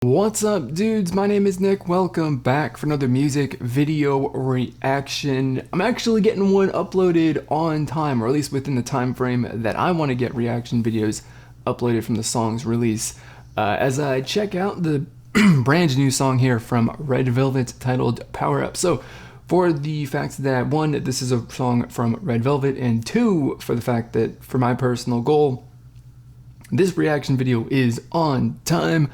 What's up, dudes? My name is Nick. Welcome back for another music video reaction. I'm actually getting one uploaded on time, or at least within the time frame that I want to get reaction videos uploaded from the song's release. As I check out the brand new song here from Red Velvet titled Power Up. So, for the fact that one, this is a song from Red Velvet, and two, for the fact that for my personal goal, this reaction video is on time.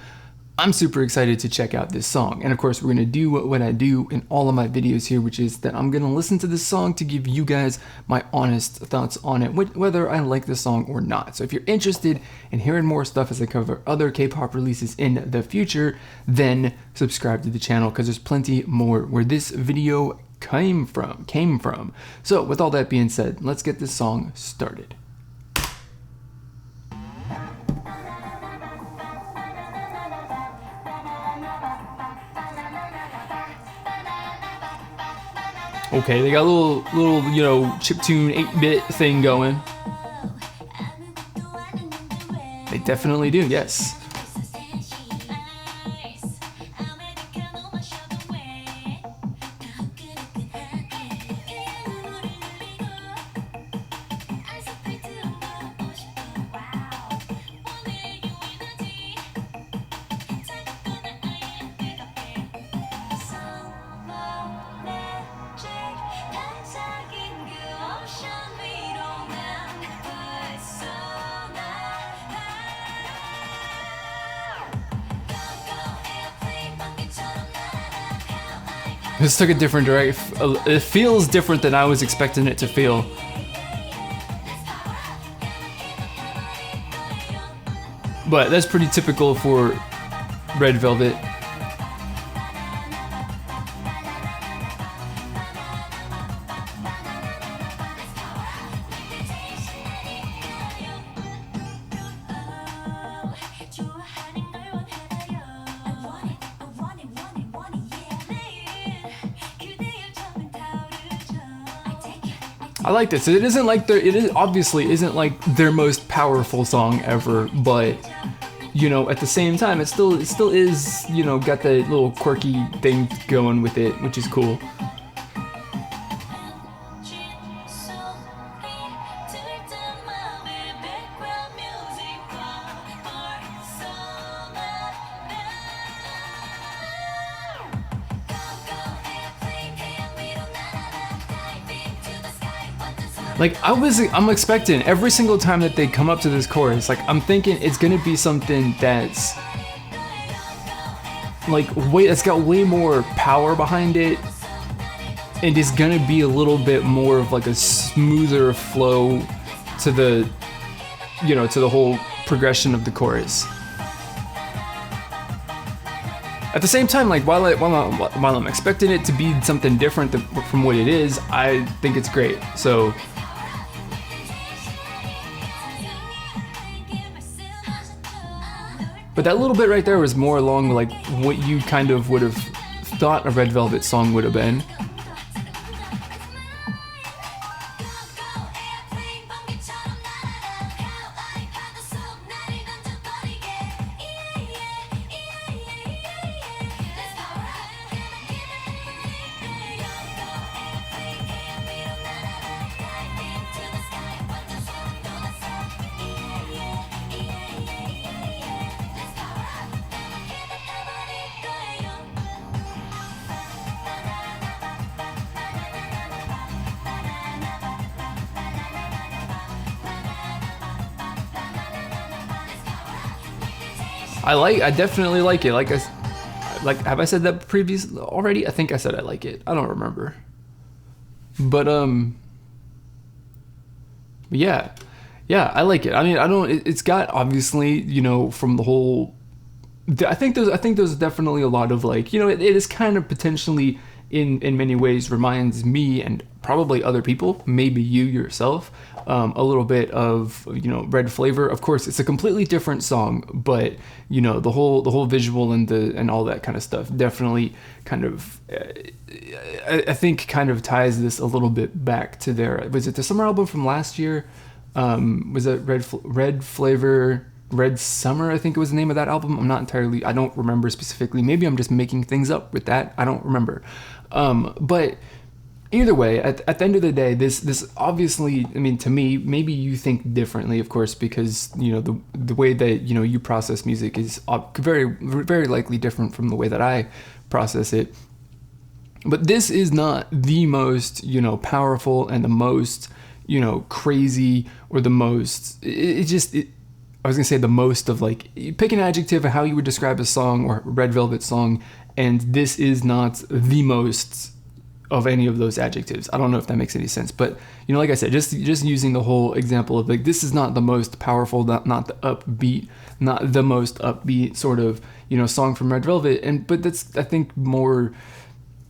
I'm super excited to check out this song. And of course, we're gonna do what I do in all of my videos here, which is that I'm gonna listen to this song to give you guys my honest thoughts on it, whether I like the song or not. So if you're interested in hearing more stuff as I cover other K-pop releases in the future, then subscribe to the channel because there's plenty more where this video came from. So with all that being said, let's get this song started. Okay, they got a little, chiptune 8-bit thing going. They definitely do, yes. This took a different direction. It feels different than I was expecting it to feel. But that's pretty typical for Red Velvet. I like this. It isn't like obviously isn't like their most powerful song ever, but at the same time, it still is, got that little quirky thing going with it, which is cool. Like I'm expecting every single time that they come up to this chorus, like I'm thinking it's gonna be something that's like it's got way more power behind it, and it's gonna be a little bit more of like a smoother flow to the, to the whole progression of the chorus. At the same time, like while I'm expecting it to be something different from what it is, I think it's great. So. But that little bit right there was more along like what you kind of would have thought a Red Velvet song would have been. I definitely like it. Have I said that previously already? I think I said I like it. I don't remember. But yeah, I like it. I mean, it's got obviously, from the whole. I think there's definitely a lot of like, it is kind of potentially in many ways reminds me and probably other people, maybe you yourself, a little bit of Red flavor. Of course, it's a completely different song, but the whole visual and all that kind of stuff definitely kind of I think kind of ties this a little bit back to their, was it the summer album from last year? Was it Red flavor? Red Summer, I think it was the name of that album. I don't remember specifically. Maybe I'm just making things up with that. I don't remember. But either way, at the end of the day, this obviously, I mean, to me, maybe you think differently, of course, because, you know, the way that, you know, you process music is very, very likely different from the way that I process it. But this is not the most, you know, powerful and the most, you know, crazy or the most, I was gonna say the most of, like, pick an adjective of how you would describe a song or Red Velvet song, and this is not the most of any of those adjectives. I don't know if that makes any sense, but, you know, like I said, just using the whole example of, like, this is not the most powerful, not the most upbeat sort of, you know, song from Red Velvet, but that's, I think, more,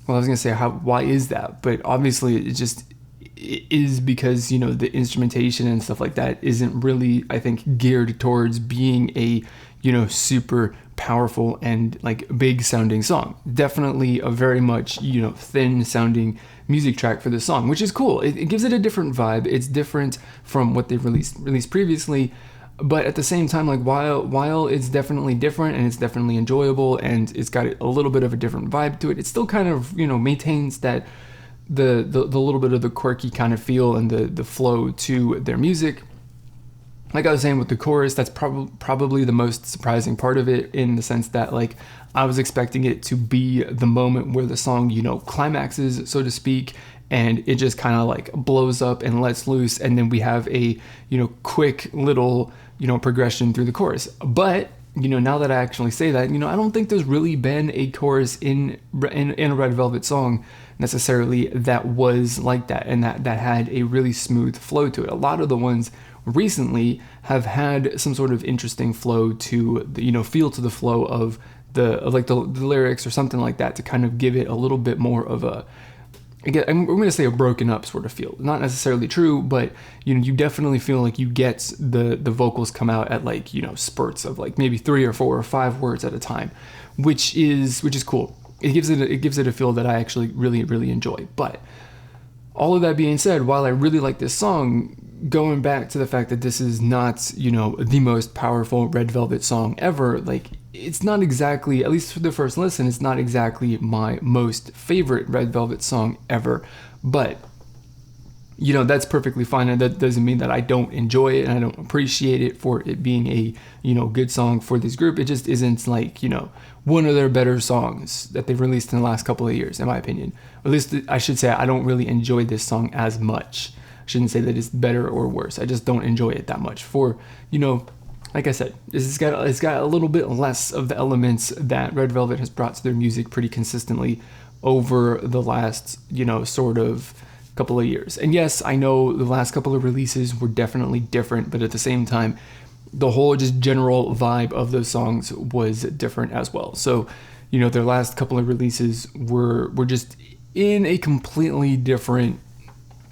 well, I was gonna say why is that, but obviously it is because, you know, the instrumentation and stuff like that isn't really, I think, geared towards being a, you know, super powerful and, like, big sounding song. Definitely a very much, you know, thin sounding music track for this song, which is cool. It gives it a different vibe. It's different from what they've released previously, but at the same time, like, while it's definitely different and it's definitely enjoyable and it's got a little bit of a different vibe to it, it still kind of, you know, maintains that the little bit of the quirky kind of feel and the flow to their music. Like I was saying with the chorus, that's probably the most surprising part of it, in the sense that, like, I was expecting it to be the moment where the song, you know, climaxes, so to speak, and it just kind of, like, blows up and lets loose, and then we have a, you know, quick little, you know, progression through the chorus. But, you know, now that I actually say that, you know, I don't think there's really been a chorus in a Red Velvet song necessarily that was like that, and that had a really smooth flow to it. A lot of the ones recently have had some sort of interesting flow to the, you know, feel to the flow of the lyrics or something like that, to kind of give it a little bit more of a, again, I'm going to say a broken up sort of feel. Not necessarily true, but, you know, you definitely feel like you get the vocals come out at, like, you know, spurts of, like, maybe 3 or 4 or 5 words at a time, which is cool. It gives it a feel that I actually really, really enjoy. But all of that being said, while I really like this song, going back to the fact that this is not, you know, the most powerful Red Velvet song ever, like, it's not exactly, at least for the first listen, it's not exactly my most favorite Red Velvet song ever. But, you know, that's perfectly fine, and that doesn't mean that I don't enjoy it and I don't appreciate it for it being a, you know, good song for this group. It just isn't, like, you know, one of their better songs that they've released in the last couple of years, in my opinion. Or at least I should say I don't really enjoy this song as much. I shouldn't say that it's better or worse. I just don't enjoy it that much. For, you know, like I said, it's got a little bit less of the elements that Red Velvet has brought to their music pretty consistently over the last, you know, sort of couple of years. And yes, I know the last couple of releases were definitely different, but at the same time, the whole just general vibe of those songs was different as well. So, you know, their last couple of releases were just in a completely different,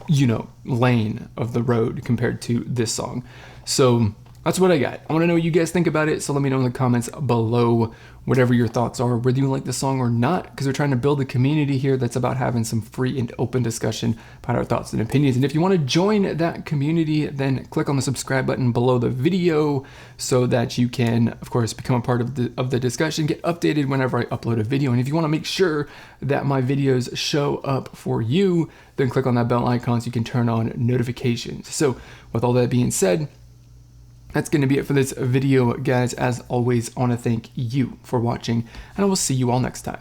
you know, lane of the road compared to this song. So that's what I got. I want to know what you guys think about it, so let me know in the comments below whatever your thoughts are, whether you like the song or not, because we're trying to build a community here that's about having some free and open discussion about our thoughts and opinions. And if you want to join that community, then click on the subscribe button below the video so that you can, of course, become a part of the discussion, get updated whenever I upload a video. And if you want to make sure that my videos show up for you, then click on that bell icon so you can turn on notifications. So with all that being said, that's going to be it for this video, guys. As always, I want to thank you for watching, and I will see you all next time.